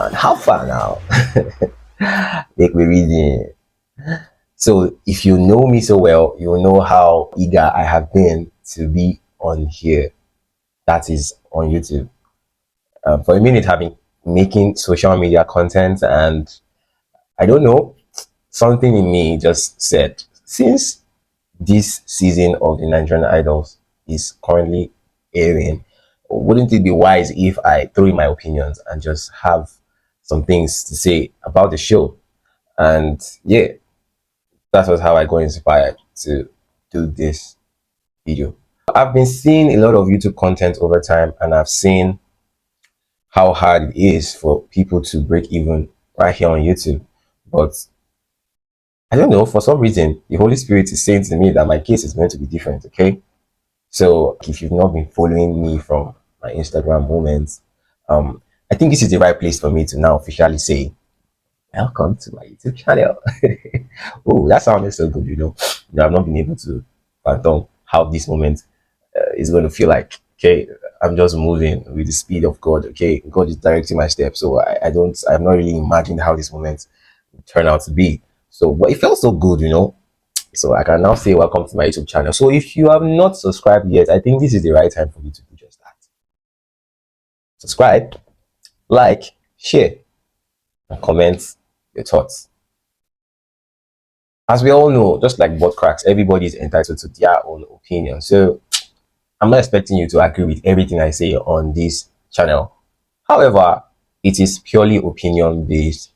man, how far now? Make me reading. So if you know me so well, you will know how eager I have been to be on here. That is on YouTube. For a minute, I've been making social media content, and I don't know, something in me just said, since this season of the Nigerian Idols is currently airing, wouldn't it be wise if I throw in my opinions and just have some things to say about the show? And yeah, that was how I got inspired to do this video. I've been seeing a lot of YouTube content over time, and I've seen how hard it is for people to break even right here on YouTube. But I don't know, for some reason, the Holy Spirit is saying to me that my case is going to be different, okay? So if you've not been following me from my Instagram moments, I think this is the right place for me to now officially say, welcome to my YouTube channel. Oh, that sounded so good, I've not been able to fathom how this moment is going to feel like. Okay, I'm just moving with the speed of God. Okay, God is directing my steps. So I'm not really imagined how this moment will turn out to be. So, but it felt so good. So I can now say welcome to my YouTube channel. So if you have not subscribed yet, I think this is the right time for you to do just that. Subscribe, like, share, and comment your thoughts. As we all know, just like butt cracks, everybody is entitled to their own opinion. So I'm not expecting you to agree with everything I say on this channel. However, it is purely opinion based.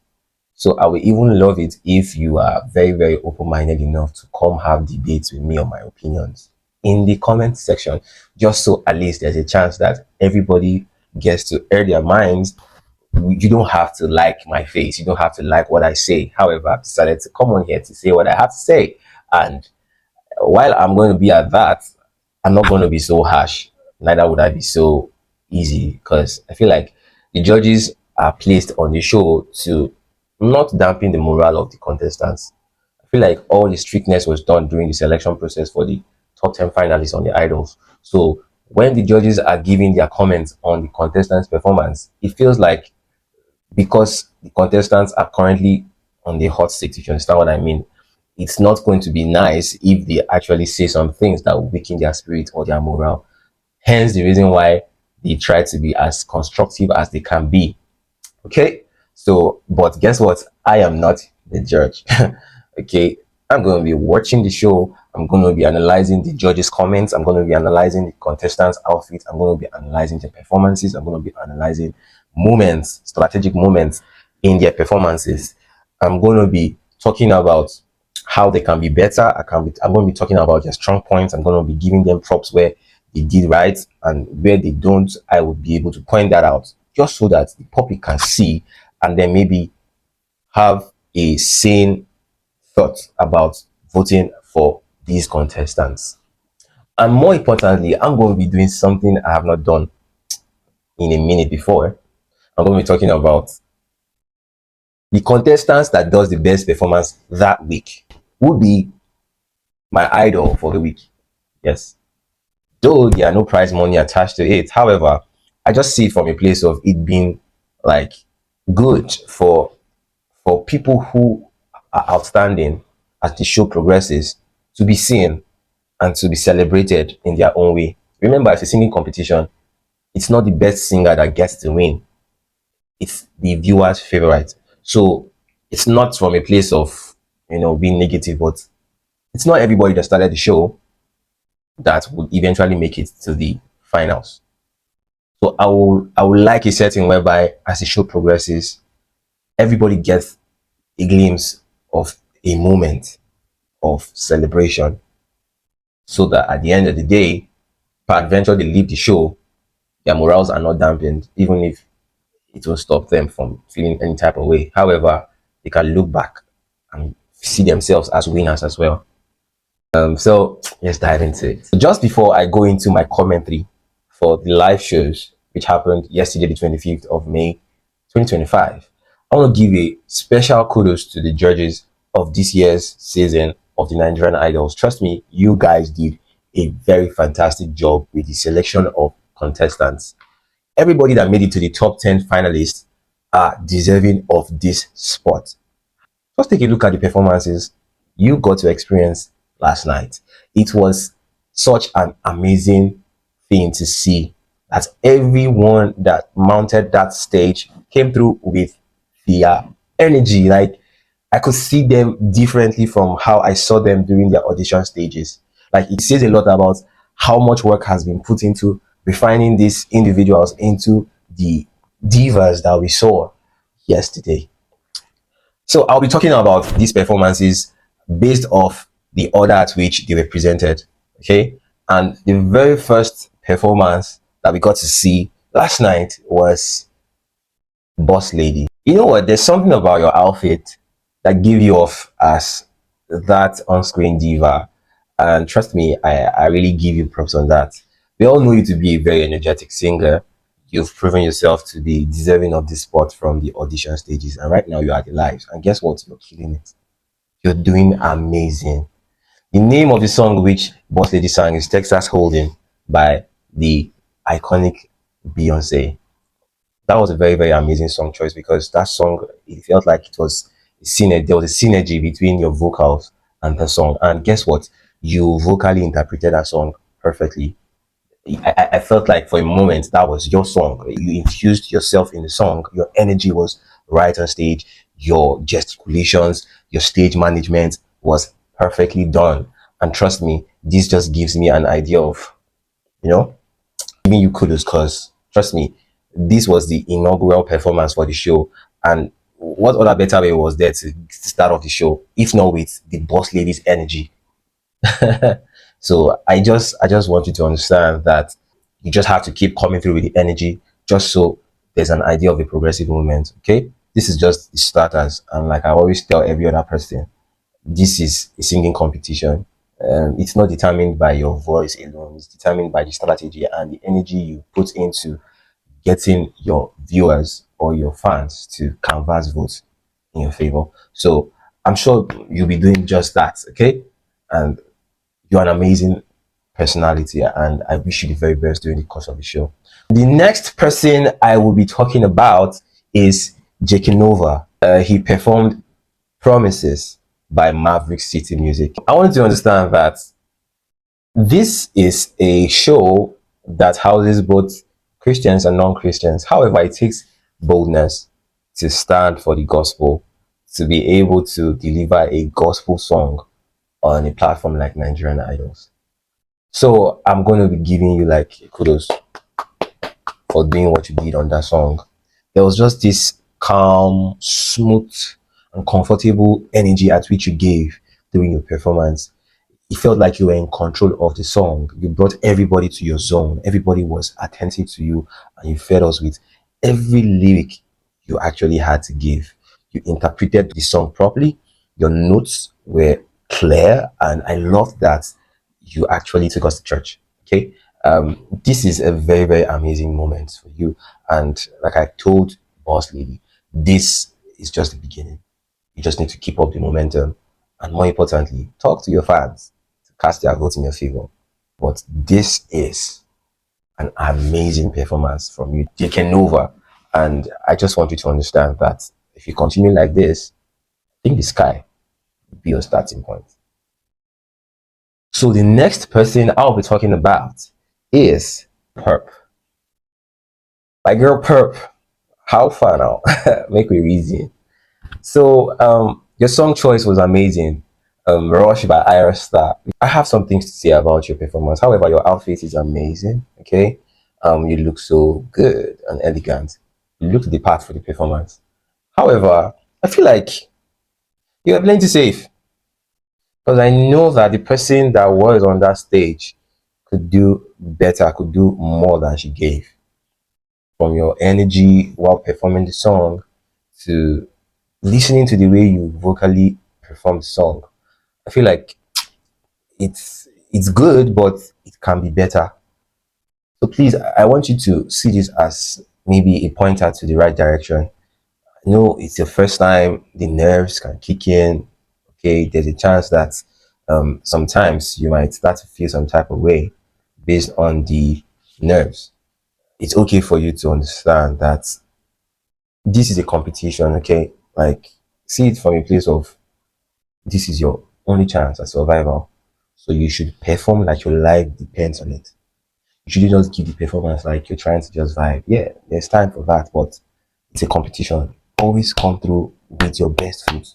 So I will even love it if you are very, very open-minded enough to come have debates with me on my opinions in the comment section, just so at least there's a chance that everybody gets to air their minds. You don't have to like my face. You don't have to like what I say. However, I've decided to come on here to say what I have to say. And while I'm going to be at that, I'm not going to be so harsh. Neither would I be so easy, because I feel like the judges are placed on the show to not dampen the morale of the contestants. I feel like all the strictness was done during the selection process for the top 10 finalists on the Idols. So when the judges are giving their comments on the contestants' performance, it feels like, because the contestants are currently on the hot seat, if you understand what I mean, it's not going to be nice if they actually say some things that will weaken their spirit or their morale. Hence the reason why they try to be as constructive as they can be. Okay, so but guess what? I am not the judge. Okay, I'm going to be watching the show. I'm going to be analyzing the judges' comments. I'm going to be analyzing the contestants' outfits. I'm going to be analyzing their performances. I'm going to be analyzing moments, strategic moments in their performances. I'm going to be talking about how they can be better. I'm going to be talking about their strong points. I'm going to be giving them props where they did right, and where they don't, I would be able to point that out, just so that the public can see and then maybe have a sane thought about voting for these contestants. And more importantly, I'm going to be doing something I have not done in a minute before. I'm going to be talking about the contestants that does the best performance that week. Would be my idol for the week. Yes. Though there are no prize money attached to it. However, I just see it from a place of it being like good for people who are outstanding as the show progresses to be seen and to be celebrated in their own way. Remember, it's a singing competition. It's not the best singer that gets to win. It's the viewer's favorite. So it's not from a place of being negative, but it's not everybody that started the show that would eventually make it to the finals. So I would like a setting whereby as the show progresses, everybody gets a glimpse of a moment of celebration, so that at the end of the day, peradventure they leave the show, their morals are not dampened, even if it will stop them from feeling any type of way. However, they can look back and see themselves as winners as well. So let's dive into it. So just before I go into my commentary for the live shows, which happened yesterday, the 25th of May, 2025, I want to give a special kudos to the judges of this year's season of the Nigerian Idols. Trust me, you guys did a very fantastic job with the selection of contestants. Everybody that made it to the top 10 finalists are deserving of this spot. Just take a look at the performances you got to experience last night. It was such an amazing thing to see that everyone that mounted that stage came through with their energy. Like, I could see them differently from how I saw them during their audition stages. Like, it says a lot about how much work has been put into refining these individuals into the divas that we saw yesterday. So I'll be talking about these performances based off the order at which they were presented. Okay. And the very first performance that we got to see last night was Boss Lady. You know what? There's something about your outfit that give you off as that on-screen diva. And trust me, I really give you props on that. We all know you to be a very energetic singer. You've proven yourself to be deserving of this spot from the audition stages. And right now you're at the lives. And guess what? You're killing it. You're doing amazing. The name of the song which Boss Lady sang is Texas Holding by the iconic Beyonce. That was a very, very amazing song choice because that song, it felt like it was there was a synergy between your vocals and the song. And guess what? You vocally interpreted that song perfectly. I felt like for a moment that was your song. You infused yourself in the song. Your energy was right on stage. Your gesticulations, your stage management was perfectly done. And trust me, this just gives me an idea of, you know, giving you kudos because trust me, this was the inaugural performance for the show. And what other better way was there to start off the show, if not with the boss lady's energy? So I just want you to understand that you just have to keep coming through with the energy, just so there's an idea of a progressive movement. Okay, this is just the starters, and like I always tell every other person, this is a singing competition. It's not determined by your voice alone. It's determined by the strategy and the energy you put into getting your viewers or your fans to canvas votes in your favor. So I'm sure you'll be doing just that. Okay, and you're an amazing personality, and I wish you the very best during the course of the show. The next person I will be talking about is Jake Nova. He performed Promises by Maverick City Music. I want you to understand that this is a show that houses both Christians and non-Christians. However, it takes boldness to stand for the gospel, to be able to deliver a gospel song on a platform like Nigerian Idols. So I'm going to be giving you like kudos for doing what you did on that song. There was just this calm, smooth, and comfortable energy at which you gave during your performance. It felt like you were in control of the song. You brought everybody to your zone. Everybody was attentive to you, and you fed us with every lyric you actually had to give. You interpreted the song properly. Your notes were clear, and I love that you actually took us to church. Okay, this is a very, very amazing moment for you. And like I told Boss Lady, this is just the beginning. You just need to keep up the momentum, and more importantly, talk to your fans to cast their vote in your favor. But this is an amazing performance from you, taken over. And I just want you to understand that if you continue like this, I think the sky will be your starting point. So the next person I'll be talking about is Perp. My girl Perp, how far now? Make me reason. So your song choice was amazing. Rush by Ira Star. I have some things to say about your performance. However, your outfit is amazing. Okay. You look so good and elegant. You look the part for the performance. However, I feel like you are plenty safe because I know that the person that was on that stage could do better, could do more than she gave. From your energy while performing the song to listening to the way you vocally perform the song, I feel like it's good, but it can be better. So please, I want you to see this as maybe a pointer to the right direction. I know it's your first time, the nerves can kick in. Okay, there's a chance that sometimes you might start to feel some type of way based on the nerves. It's okay for you to understand that this is a competition, okay? Like, see it from a place of this is your only chance at survival. So you should perform like your life depends on it. You shouldn't just give the performance like you're trying to just vibe. Yeah, there's time for that, but it's a competition. Always come through with your best foot.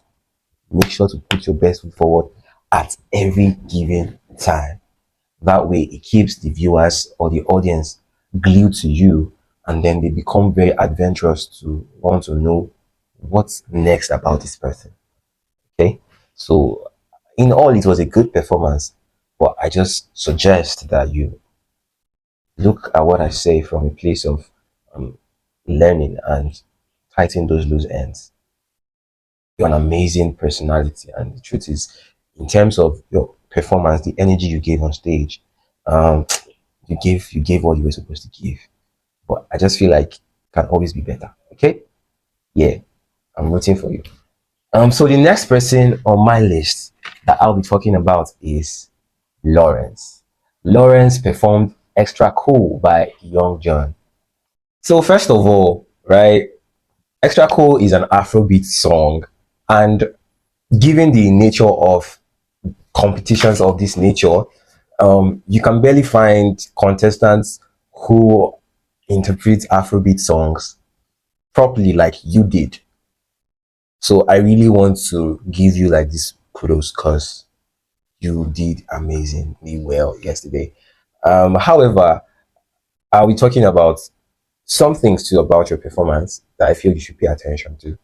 Make sure to put your best foot forward at every given time. That way, it keeps the viewers or the audience glued to you, and then they become very adventurous to want to know what's next about this person. Okay, so in all, it was a good performance, but I just suggest that you look at what I say from a place of um, learning and tighten those loose ends. You're an amazing personality, and the truth is, in terms of your performance, the energy you gave on stage, um, you gave what you were supposed to give. But I just feel like it can always be better. Okay, yeah, I'm rooting for you. So the next person on my list that I'll be talking about is Lawrence. Lawrence performed Extra Cool by Young John. So first of all, right, Extra Cool is an Afrobeat song, and given the nature of competitions of this nature, you can barely find contestants who interpret Afrobeat songs properly like you did. So I really want to give you like this kudos because you did amazingly well yesterday. However, are we talking about some things too about your performance that I feel you should pay attention to?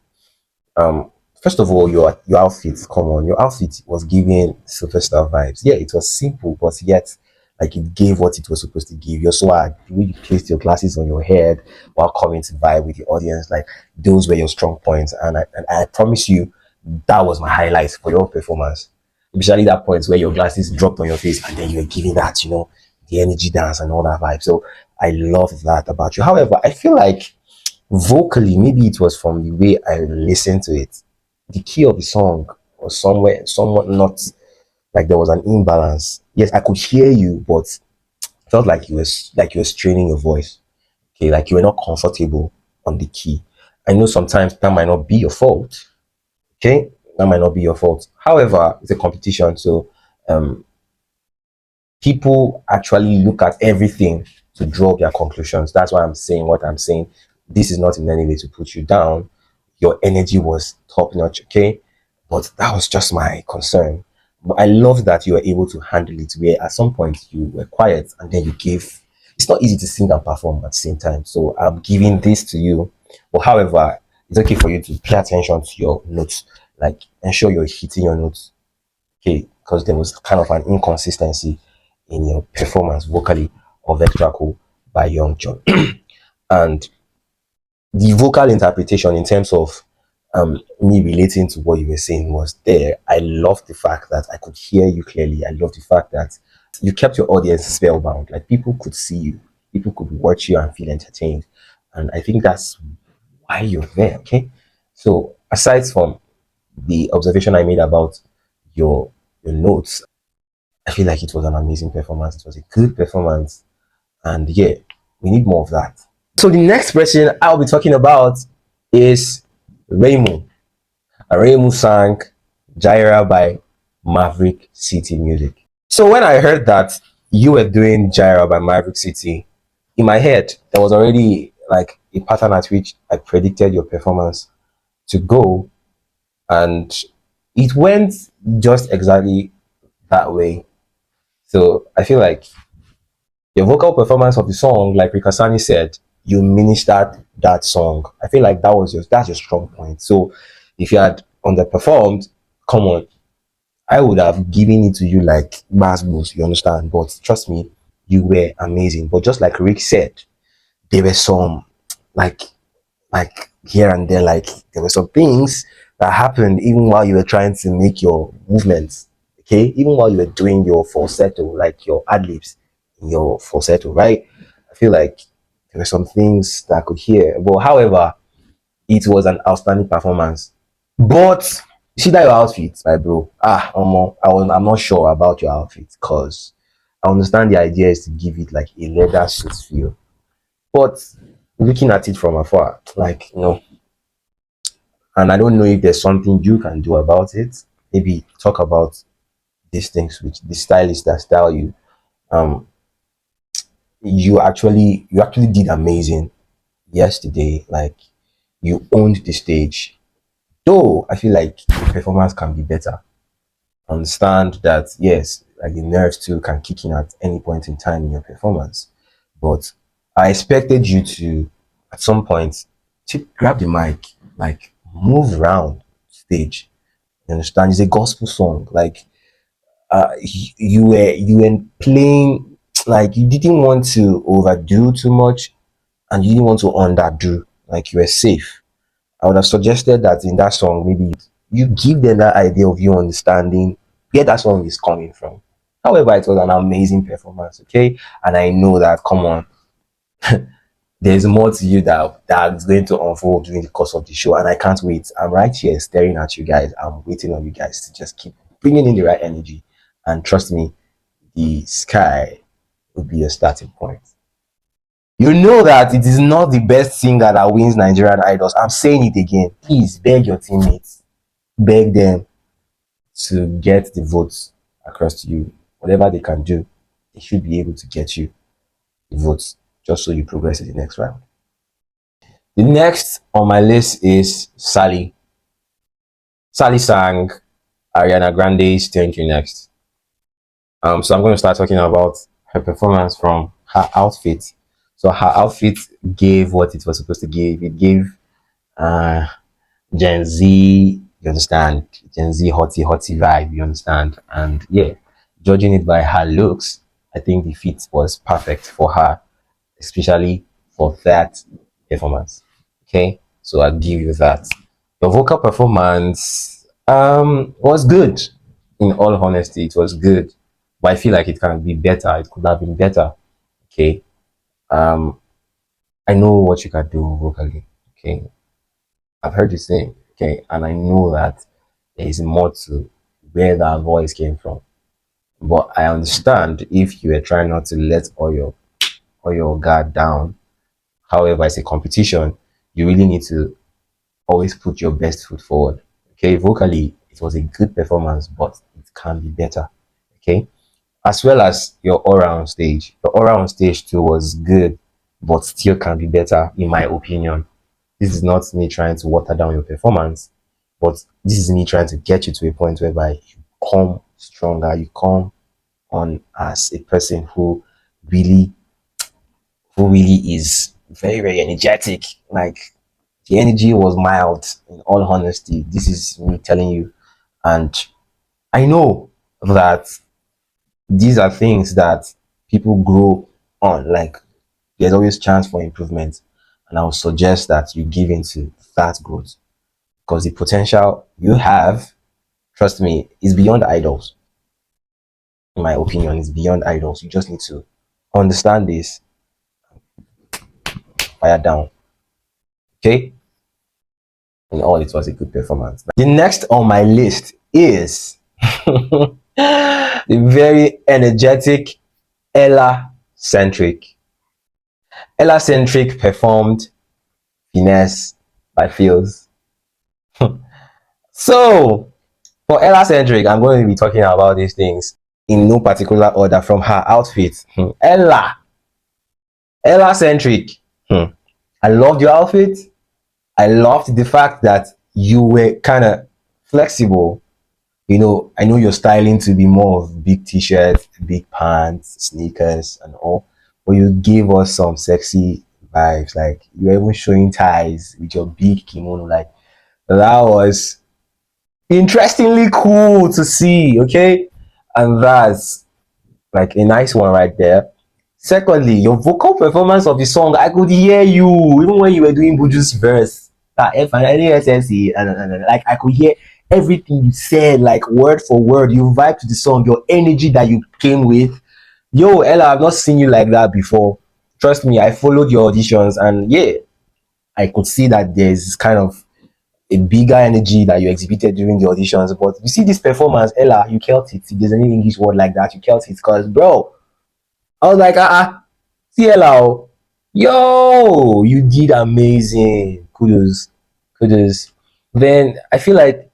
Um, First of all, your outfit. Come on, your outfit was giving superstar vibes. Yeah, it was simple, but yet like it gave what it was supposed to give. Your swag, the way you placed your glasses on your head while coming to vibe with the audience, like those were your strong points. And I promise you, that was my highlight for your performance. Especially that point where your glasses dropped on your face and then you were giving that, the energy dance and all that vibe. So I love that about you. However, I feel like vocally, maybe it was from the way I listened to it. The key of the song was somewhere, somewhat not like there was an imbalance. Yes, I could hear you, but felt like you were straining your voice. Okay, like you were not comfortable on the key. I know sometimes that might not be your fault. Okay, that might not be your fault. However, it's a competition, so um, people actually look at everything to draw their conclusions. That's why I'm saying what I'm saying. This is not in any way to put you down. Your energy was top notch, okay? But that was just my concern. But I love that you were able to handle it where at some point you were quiet and then you gave. It's not easy to sing and perform at the same time. So I'm giving this to you. But however, it's okay for you to pay attention to your notes. Like ensure you're hitting your notes, okay, because there was kind of an inconsistency in your performance vocally of Extra Cool by Young John. And the vocal interpretation in terms of me relating to what you were saying was there. I love the fact that I could hear you clearly. I love the fact that you kept your audience spellbound. Like people could see you, people could watch you and feel entertained. And I think that's why you're there. Okay. So aside from the observation I made about your notes, I feel like it was an amazing performance. It was a good performance. And yeah, we need more of that. So the next person I'll be talking about is Raymo. Raymo sang Jaira by Maverick City Music. So when I heard that you were doing Jaira by Maverick City, in my head, there was already like a pattern at which I predicted your performance to go. And it went just exactly that way. So I feel like your vocal performance of the song, like Rikasani said, you ministered that song. I feel like that's your strong point. So if you had underperformed, come on, I would have given it to you like mass boost, you understand? But trust me, you were amazing. But just like Rick said, there were some like like here and there, like there were some things that happened even while you were trying to make your movements. Okay, even while you were doing your falsetto, like your ad libs in your falsetto, right? I feel like there were some things that I could hear. But however, it was an outstanding performance. But you see that your outfit, my bro. I'm not sure about your outfit because I understand the idea is to give it like a leather suit feel. But looking at it from afar, like, And I don't know if there's something you can do about it. Maybe talk about these things which the stylist that style you. Um, you actually did amazing yesterday. Like you owned the stage. Though I feel like the performance can be better. Understand that yes, like the nerves too can kick in at any point in time in your performance. But I expected you to at some point to grab the mic, like move around stage. You understand? It's a gospel song. Like you were playing like you didn't want to overdo too much and you didn't want to underdo. Like you were safe. I would have suggested that in that song, maybe you give them that idea of you understanding where that song is coming from. However, it was an amazing performance, okay? And I know that, come on, there's more to you that's going to unfold during the course of the show. And I can't wait. I'm right here staring at you guys. I'm waiting on you guys to just keep bringing in the right energy. And trust me, the sky will be your starting point. You know that it is not the best singer that wins Nigerian Idols. I'm saying it again. Please beg your teammates, beg them to get the votes across to you. Whatever they can do, they should be able to get you the votes just so you progress to the next round. The next on my list is Sally. Sally sang Ariana Grande's Thank You Next. So I'm going to start talking about her performance from her outfit. So her outfit gave what it was supposed to give. It gave uh, Gen Z, you understand, Gen Z hotty vibe, you understand, and yeah, judging it by her looks, I think the fit was perfect for her, especially for that performance. Okay, so I'll give you that. The vocal performance was good. In all honesty, it was good, but I feel like it can be better. It could have been better. Okay, um, I know what you can do vocally. Okay, I've heard you sing, okay, and I know that there is more to where that voice came from. But I understand if you were trying not to let all your guard down. However, it's a competition. You really need to always put your best foot forward. Okay, vocally, it was a good performance, but it can be better. Okay, as well as your aura on stage. Your aura on stage too was good, but still can be better, in my opinion. This is not me trying to water down your performance, but this is me trying to get you to a point whereby you come stronger, you come on as a person really, who really is very, very energetic. Like the energy was mild, in all honesty. This is me telling you. And I know that these are things that people grow on. Like there's always chance for improvement. And I would suggest that you give into that growth because the potential you have, trust me, is beyond idols. In my opinion, is beyond idols. You just need to understand this, fire down. Okay? In all, it was a good performance. The next on my list is the very energetic Ella Centric. Ella Centric performed Finesse by Fields. So, for Ella Centric, I'm going to be talking about these things in no particular order from her outfit. Ella Centric. I loved your outfit. I loved the fact that you were kind of flexible. I know you're styling to be more of big t-shirts, big pants, sneakers, and all, but you gave us some sexy vibes. Like you were even showing ties with your big kimono. Like that was interestingly cool to see. Okay, and that's like a nice one right there. Secondly, your vocal performance of the song, I could hear you even when you were doing Buju's verse. That F and NASSE, and like I could hear everything you said, like word for word. You vibe to the song, your energy that you came with. Yo, Ella, I've not seen you like that before. Trust me, I followed your auditions, and yeah, I could see that there's kind of a bigger energy that you exhibited during the auditions. But you see this performance, Ella, you killed it. If there's any English word like that, you killed it. Because, bro, I was like, CLO, yo, you did amazing. Kudos, kudos. then I feel like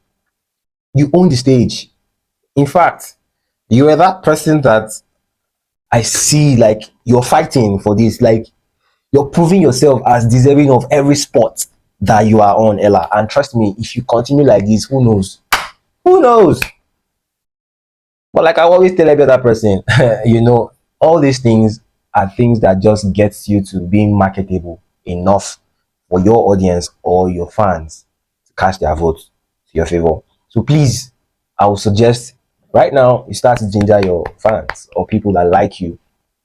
you own the stage. In fact, you are that person that I see like you're fighting for this. Like you're proving yourself as deserving of every spot that you are on, Ella. And trust me, if you continue like this, who knows? Who knows? But like I always tell every other person, all these things are things that just gets you to being marketable enough for your audience or your fans to cast their vote to your favor. So please, I would suggest right now you start to ginger your fans or people that like you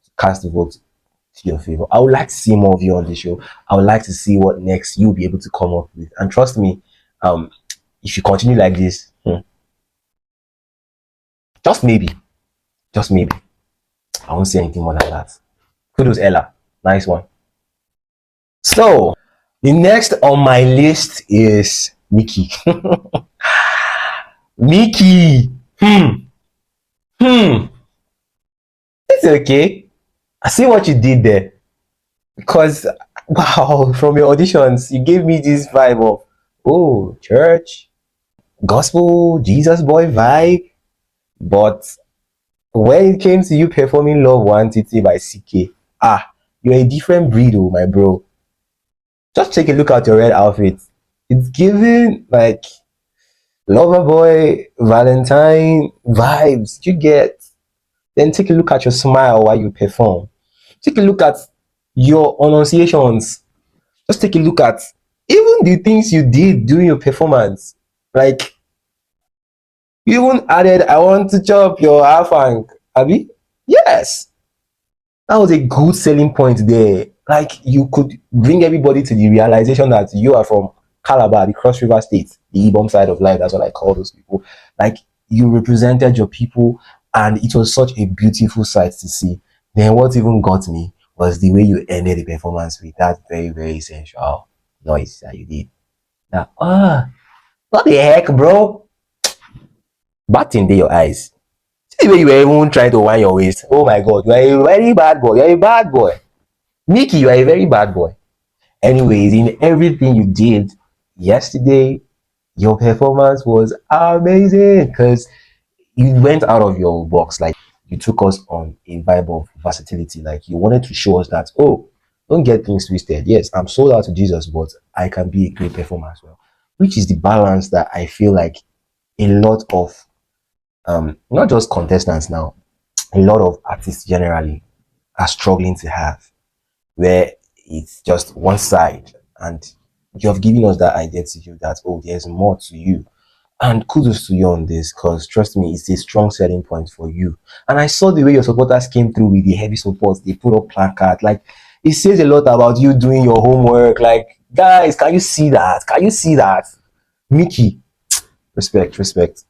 to cast the vote to your favor. I would like to see more of you on the show. I would like to see what next you'll be able to come up with. And trust me, um, if you continue like this, just maybe, just maybe, I won't say anything more than that. Kudos, Ella. Nice one. So, the next on my list is Mickey. Mickey. Hmm. It's okay. I see what you did there. Because, wow, from your auditions, you gave me this vibe of, oh, church, gospel, Jesus boy vibe. But when it came to you performing Love One Titi by CK, you're a different breed, oh, my bro. Just take a look at your red outfit. It's giving like lover boy Valentine vibes. You get. Then take a look at your smile while you perform. Take a look at your enunciations. Just take a look at even the things you did during your performance. Like you even added, "I want to chop your half Abby." Yes, that was a good selling point there. Like you could bring everybody to the realization that you are from Calabar, the Cross River State, the Ibom side of life. That's what I call those people. Like you represented your people, and it was such a beautiful sight to see. Then what even got me was the way you ended the performance with that very, very sensual noise that you did. That what the heck, bro? Bat in your eyes. See the way you were even trying to wind your waist. Oh my god, you are a very bad boy. You're a bad boy. Nikki, you are a very bad boy. Anyways, in everything you did yesterday, your performance was amazing because you went out of your box. Like you took us on a vibe of versatility. Like you wanted to show us that, oh, don't get things twisted. Yes, I'm sold out to Jesus, but I can be a great performer as well. Which is the balance that I feel like a lot of not just contestants now, a lot of artists generally are struggling to have where it's just one side and you have given us that identity that oh there's more to you and kudos to you on this because trust me it's a strong selling point for you and I saw the way your supporters came through with the heavy support they put up placard like it says a lot about you doing your homework like guys can you see that Mickey respect.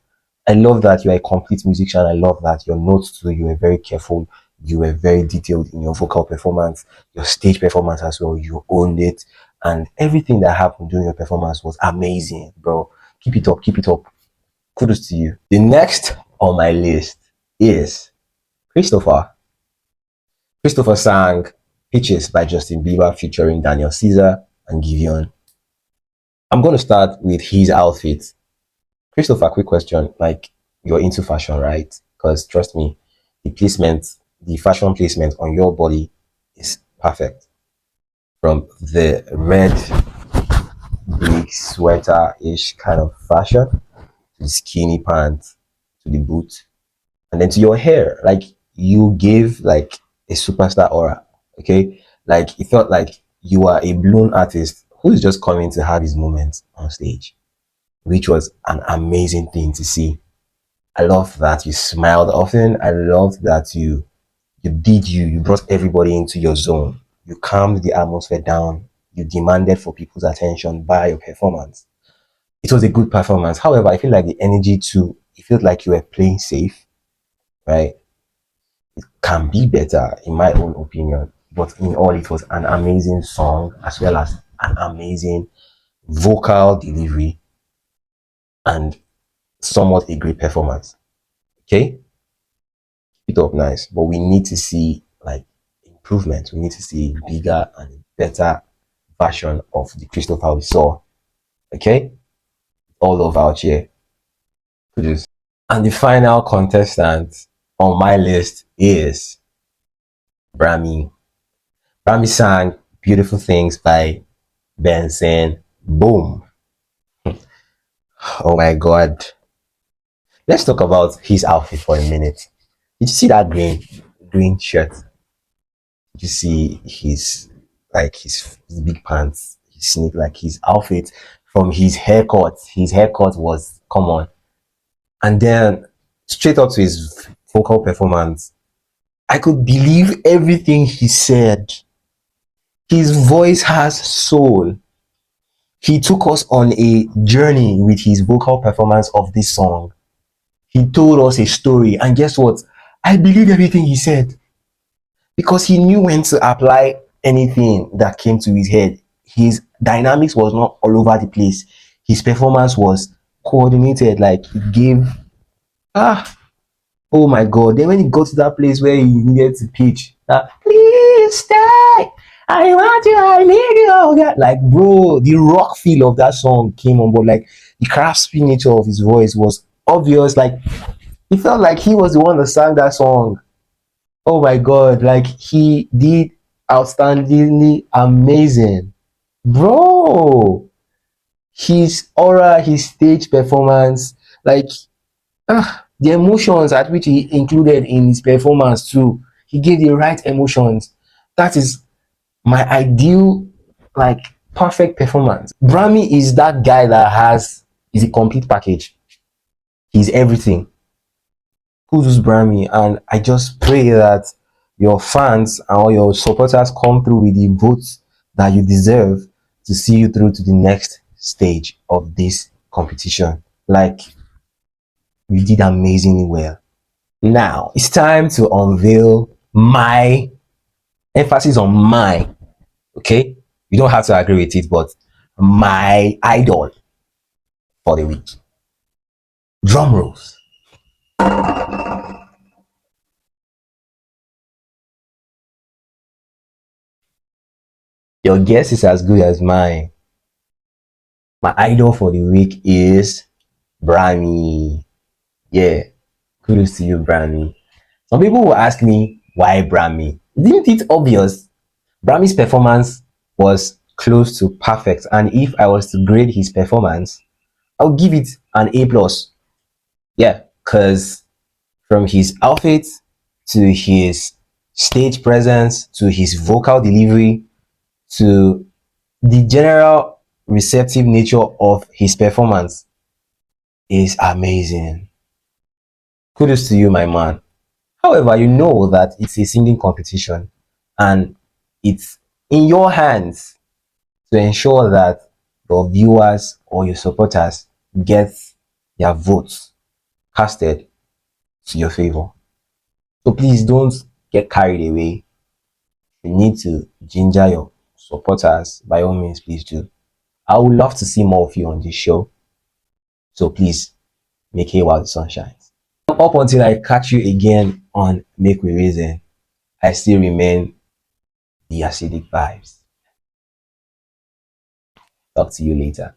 I love that you're a complete musician. I love that your notes too. You were very careful. You were very detailed in your vocal performance, your stage performance as well. You owned it, and everything that happened during your performance was amazing, bro. Keep it up. Keep it up. Kudos to you. The next on my list is Christopher. Christopher sang "Peaches" by Justin Bieber featuring Daniel Caesar and Giveon. I'm going to start with his outfit. Christopher, quick question. Like, you're into fashion, right? Because trust me, the fashion placement on your body is perfect. From the red big sweater-ish kind of fashion to the skinny pants to the boot, and then to your hair. Like, you give like a superstar aura. Okay, like it felt like you are a blown artist who is just coming to have his moments on stage, which was an amazing thing to see. I love that you smiled often. I love that you brought everybody into your zone. You calmed the atmosphere down. You demanded for people's attention by your performance. It was a good performance. However, I feel like the energy too, it felt like you were playing safe, right? Can be better in my own opinion. But in all, it was an amazing song as well as an amazing vocal delivery and somewhat a great performance. Okay? It up nice, but we need to see like improvement. We need to see bigger and better version of the Christopher we saw. Okay, all over out here. Kudos. And the final contestant on my list is Brahmi. Brahmi sang Beautiful Things by Benson. Boom. Oh my god. Let's talk about his outfit for a minute. Did you see that green shirt? Did you see his big pants, his sneak, like his outfit from his haircut? His haircut was, come on. And then straight up to his vocal performance, I could believe everything he said. His voice has soul. He took us on a journey with his vocal performance of this song. He told us a story, and guess what? I believe everything he said because he knew when to apply anything that came to his head. His dynamics was not all over the place. His performance was coordinated, like he gave ah oh my god. Then when he got to that place where he needed to pitch that please stay, I want you, I need you, oh God. Like bro, the rock feel of that song came on board. Like the raspy nature of his voice was obvious. Like he felt like he was the one that sang that song. Oh my god, like he did outstandingly amazing. Bro, his aura, his stage performance, like the emotions at which he included in his performance too. He gave the right emotions. That is my ideal, like perfect performance. Brahmi is that guy that is a complete package. He's everything. Kudos Brahmi, and I just pray that your fans and all your supporters come through with the votes that you deserve to see you through to the next stage of this competition. Like you did amazingly well. Now it's time to unveil my emphasis on my, okay? You don't have to agree with it, but my idol for the week. Drum rolls. Your guess is as good as mine. My idol for the week is Brahmi. Yeah, kudos to you, Brahmi. Some people will ask me why Brahmi. Isn't it obvious? Brahmi's performance was close to perfect, and if I was to grade his performance, I'll give it an A plus. Yeah, because from his outfit to his stage presence to his vocal delivery to the general receptive nature of his performance is amazing. Kudos to you, my man. However, you know that it's a singing competition and it's in your hands to ensure that your viewers or your supporters get their votes casted to your favor. So please don't get carried away. You need to ginger your supporters. By all means, please do. I would love to see more of you on this show. So please make hay while the sun shines. Up until I catch you again on Make We Reason, I still remain the acidic vibes. Talk to you later.